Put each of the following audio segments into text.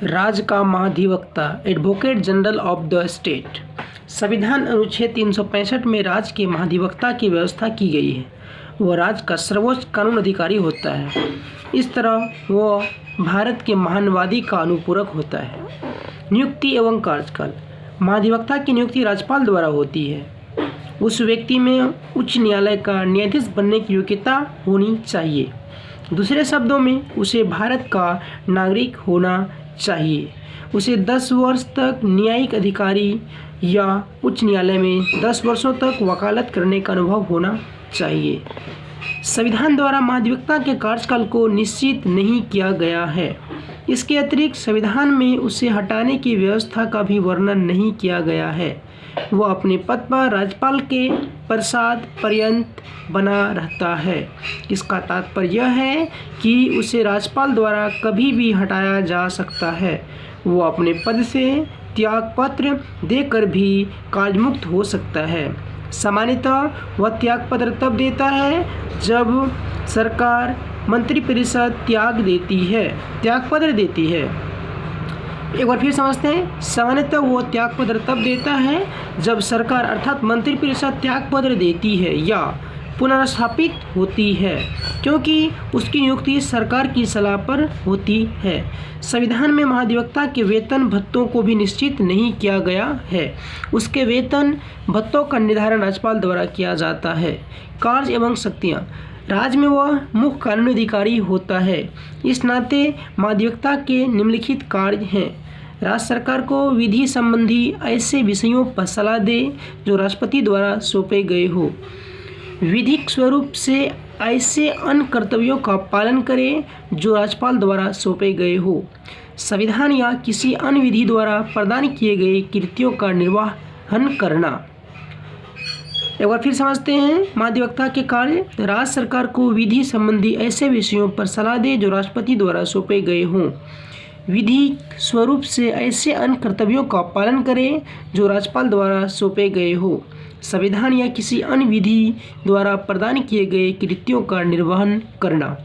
राज्य का महाधिवक्ता advocate general of the state. संविधान अनुच्छेद 365 में राज्य के महाधिवक्ता की व्यवस्था की गई है। वह राज्य का सर्वोच्च कानून अधिकारी होता है। इस तरह वह भारत के महानवादी का अनुपूरक होता है। नियुक्ति एवं कार्यकाल। महाधिवक्ता की नियुक्ति राज्यपाल द्वारा होती है। उस व्यक्ति में उच्च न्यायालय का न्यायाधीश बनने की योग्यता होनी चाहिए। दूसरे शब्दों में उसे भारत का नागरिक होना चाहिए। उसे 10 वर्ष तक न्यायिक अधिकारी या उच्च न्यायालय में 10 वर्षों तक वकालत करने का अनुभव होना चाहिए। संविधान द्वारा महाधिवक्ता के कार्यकाल को निश्चित नहीं किया गया है। इसके अतिरिक्त संविधान में उसे हटाने की व्यवस्था का भी वर्णन नहीं किया गया है। वह अपने पद पर राज्यपाल के प्रसाद पर्यंत बना रहता है। इसका तात्पर्य यह है कि उसे राज्यपाल द्वारा कभी भी हटाया जा सकता है। वह अपने पद से त्यागपत्र देकर भी कार्यमुक्त हो सकता है। सामान्यतः वह त्यागपत्र तब देता है जब सरकार मंत्रिपरिषद त्यागपत्र देती है। एक बार फिर समझते हैं। सामान्यतः वो त्यागपत्र तब देता है जब सरकार अर्थात मंत्रिपरिषद त्यागपत्र देती है या पुनर्स्थापित होती है, क्योंकि उसकी नियुक्ति सरकार की सलाह पर होती है। संविधान में महाधिवक्ता के वेतन भत्तों को भी निश्चित नहीं किया गया है। उसके वेतन भत्तों का निर्धारण राज्यपाल द्वारा किया जाता है। कार्य एवं शक्तियाँ। राज्य में वह मुख्य कानूनी अधिकारी होता है। इस नाते महाधिवक्ता के निम्नलिखित कार्य हैं। राज्य सरकार को विधि संबंधी ऐसे विषयों पर सलाह दे जो राष्ट्रपति द्वारा सौंपे गए हो। विधिक स्वरूप से ऐसे अन्य कर्तव्यों का पालन करे जो राज्यपाल द्वारा सौंपे गए हो। संविधान या किसी अन्य विधि द्वारा प्रदान किए गए कृत्यों का निर्वहन करना। एक बार फिर समझते हैं महाधिवक्ता के कार्य। राज्य सरकार को विधि संबंधी ऐसे विषयों पर सलाह दे जो राष्ट्रपति द्वारा सौंपे गए हों। विधि स्वरूप से ऐसे अन्य कर्तव्यों का पालन करें जो राज्यपाल द्वारा सौंपे गए हो। संविधान या किसी अन्य विधि द्वारा प्रदान किए गए कृत्यों का निर्वहन करना।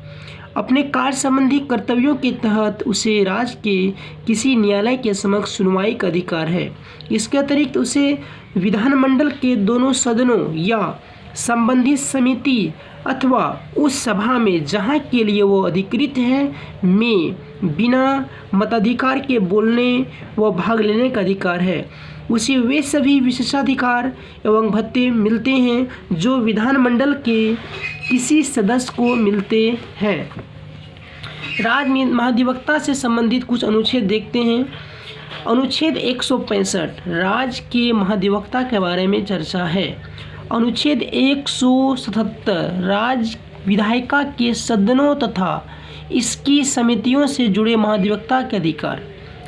अपने कार्य संबंधी कर्तव्यों के तहत उसे राज्य के किसी न्यायालय के समक्ष सुनवाई का अधिकार है। इसके अतिरिक्त उसे विधानमंडल के दोनों सदनों या संबंधित समिति अथवा उस सभा में जहाँ के लिए वो अधिकृत है में बिना मताधिकार के बोलने व भाग लेने का अधिकार है। उसे वे सभी विशेषाधिकार एवं भत्ते मिलते हैं जो विधानमंडल के किसी सदस्य को मिलते हैं। राज्य में महाधिवक्ता से संबंधित कुछ अनुच्छेद देखते हैं। अनुच्छेद 165 राज्य के महाधिवक्ता के बारे में चर्चा है। अनुच्छेद 177 राज्य विधायिका के सदनों तथा इसकी समितियों से जुड़े महाधिवक्ता के अधिकार।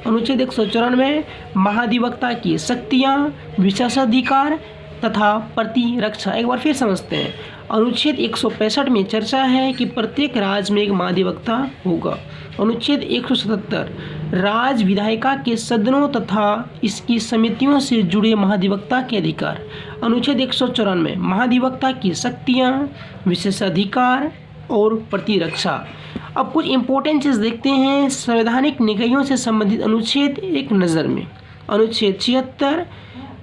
अनुच्छेद 194 महाधिवक्ता की शक्तियाँ, विशेषाधिकार तथा प्रतिरक्षा। एक बार फिर समझते हैं। अनुच्छेद 165 में चर्चा है कि प्रत्येक राज्य में एक महाधिवक्ता होगा। अनुच्छेद 177 राज्य विधायिका के सदनों तथा इसकी समितियों से जुड़े महाधिवक्ता के अधिकार। अनुच्छेद 194 महाधिवक्ता की शक्तियाँ, विशेषाधिकार और प्रतिरक्षा। अब कुछ इम्पोर्टेंट चीज़ देखते हैं संवैधानिक निकायों से संबंधित अनुच्छेद एक नज़र में। अनुच्छेद 76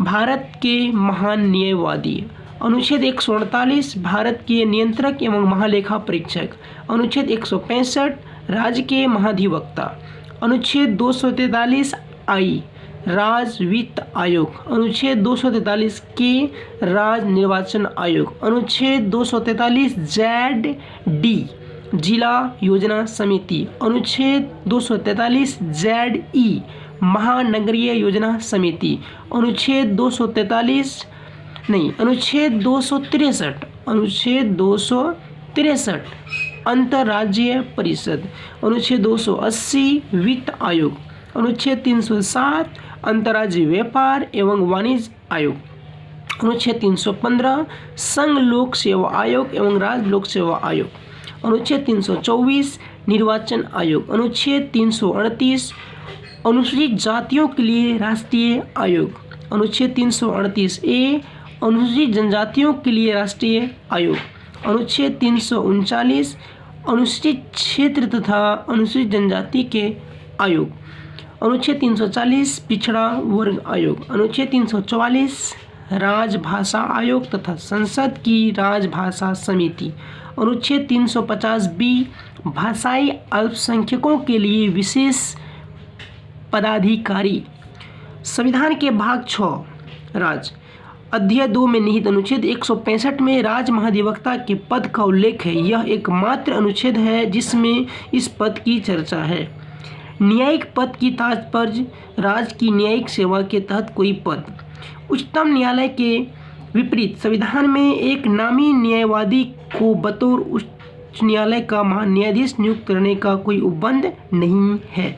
भारत के महान न्यायवादी। अनुच्छेद 148 भारत के नियंत्रक एवं महालेखा परीक्षक। अनुच्छेद 165 राज्य के महाधिवक्ता। अनुच्छेद 243 आई राज्य वित्त आयोग। अनुच्छेद 243 के राज्य निर्वाचन आयोग। अनुच्छेद 243 जेड डी जिला योजना समिति। अनुच्छेद 243 जेड ई महानगरीय योजना समिति। अनुच्छेद 263 अंतर्राज्यीय परिषद। अनुच्छेद 280 वित्त आयोग। अनुच्छेद 307 अंतर्राज्यीय व्यापार एवं वाणिज्य आयोग। अनुच्छेद 315 संघ लोक सेवा आयोग एवं राज्य लोक सेवा आयोग। अनुच्छेद 324 निर्वाचन आयोग। अनुच्छेद 338 अनुसूचित जातियों के लिए राष्ट्रीय आयोग। अनुच्छेद 338 ए अनुसूचित जनजातियों के लिए राष्ट्रीय आयोग। अनुच्छेद 339 अनुसूचित क्षेत्र तथा अनुसूचित जनजाति के आयोग। अनुच्छेद 340 पिछड़ा वर्ग आयोग। अनुच्छेद 344 राजभाषा आयोग तथा संसद की राजभाषा समिति। अनुच्छेद 350 भाषाई अल्पसंख्यकों के लिए विशेष पदाधिकारी। संविधान के भाग 6 राज अध्याय 2 में निहित अनुच्छेद 165 में राज महाधिवक्ता के पद का उल्लेख है। यह एकमात्र अनुच्छेद है जिसमें इस पद की चर्चा है। न्यायिक पद की तात्पर्य राज की न्यायिक सेवा के तहत कोई पद। उच्चतम न्यायालय के विपरीत संविधान में एक नामी न्यायवादी को बतौर उच्च न्यायालय का महान्यायाधीश नियुक्त करने का कोई उपबंध नहीं है।